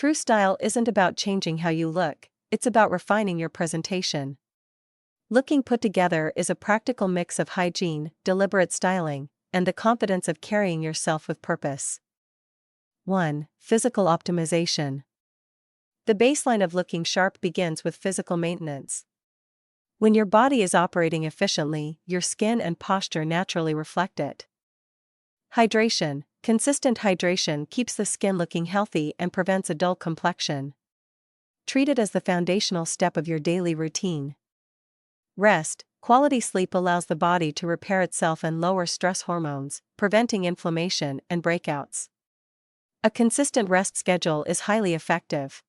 True style isn't about changing how you look, it's about refining your presentation. Looking put together is a practical mix of hygiene, deliberate styling, and the confidence of carrying yourself with purpose. 1. Physical optimization. The baseline of looking sharp begins with physical maintenance. When your body is operating efficiently, your skin and posture naturally reflect it. Hydration. Consistent hydration keeps the skin looking healthy and prevents a dull complexion. Treat it as the foundational step of your daily routine. Rest. Quality sleep allows the body to repair itself and lower stress hormones, preventing inflammation and breakouts. A consistent rest schedule is highly effective.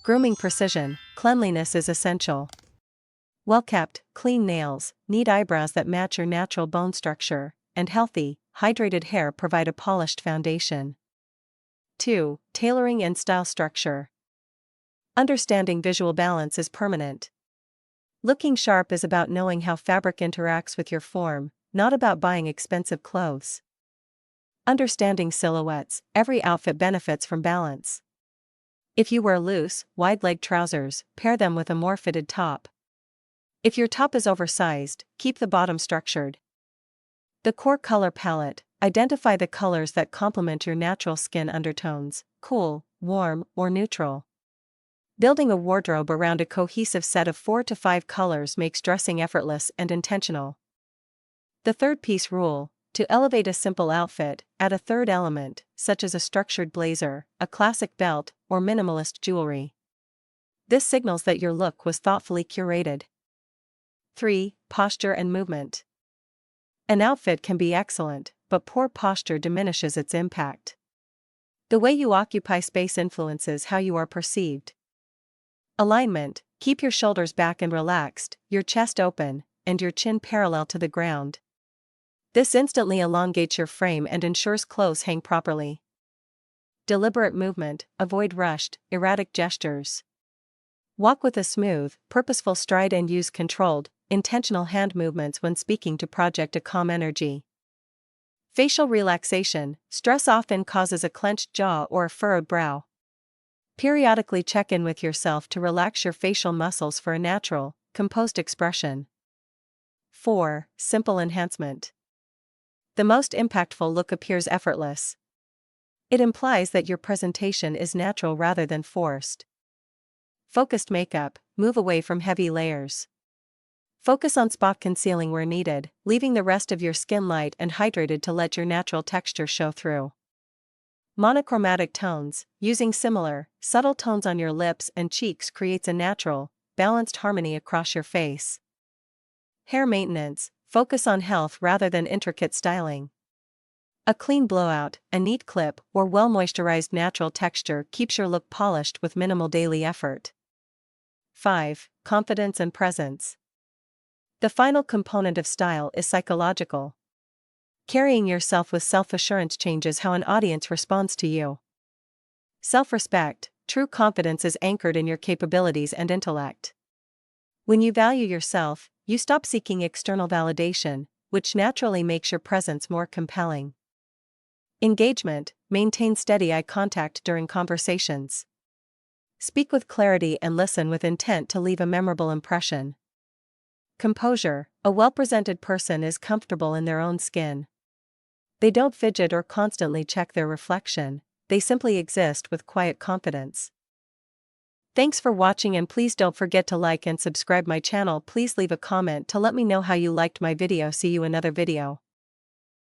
Grooming precision. Cleanliness is essential. Well-kept, clean nails, neat eyebrows that match your natural bone structure, and healthy, hydrated hair provide a polished foundation. 2. Tailoring and style structure. Understanding visual balance is permanent. Looking sharp is about knowing how fabric interacts with your form, not about buying expensive clothes. Understanding silhouettes. Every outfit benefits from balance. If you wear loose, wide-leg trousers, pair them with a more fitted top. If your top is oversized, keep the bottom structured. The core color palette. Identify the colors that complement your natural skin undertones, cool, warm, or neutral. Building a wardrobe around a cohesive set of 4 to 5 colors makes dressing effortless and intentional. The third piece rule. To elevate a simple outfit, add a third element, such as a structured blazer, a classic belt, or minimalist jewelry. This signals that your look was thoughtfully curated. 3. Posture and movement. An outfit can be excellent, but poor posture diminishes its impact. The way you occupy space influences how you are perceived. Alignment. Keep your shoulders back and relaxed, your chest open, and your chin parallel to the ground. This instantly elongates your frame and ensures clothes hang properly. Deliberate movement. Avoid rushed, erratic gestures. Walk with a smooth, purposeful stride and use controlled, intentional hand movements when speaking to project a calm energy. Facial relaxation. Stress often causes a clenched jaw or a furrowed brow. Periodically check in with yourself to relax your facial muscles for a natural, composed expression. 4. Simple enhancement. The most impactful look appears effortless. It implies that your presentation is natural rather than forced. Focused makeup. Move away from heavy layers. Focus on spot concealing where needed, leaving the rest of your skin light and hydrated to let your natural texture show through. Monochromatic tones. Using similar, subtle tones on your lips and cheeks creates a natural, balanced harmony across your face. Hair maintenance. Focus on health rather than intricate styling. A clean blowout, a neat clip, or well-moisturized natural texture keeps your look polished with minimal daily effort. 5. Confidence and presence. The final component of style is psychological. Carrying yourself with self-assurance changes how an audience responds to you. Self-respect. True confidence is anchored in your capabilities and intellect. When you value yourself, you stop seeking external validation, which naturally makes your presence more compelling. Engagement. Maintain steady eye contact during conversations. Speak with clarity and listen with intent to leave a memorable impression. Composure. A well-presented person is comfortable in their own skin. They don't fidget or constantly check their reflection, they simply exist with quiet confidence. Thanks for watching, and please don't forget to like and subscribe my channel. Please leave a comment to let me know how you liked my video. See you another video.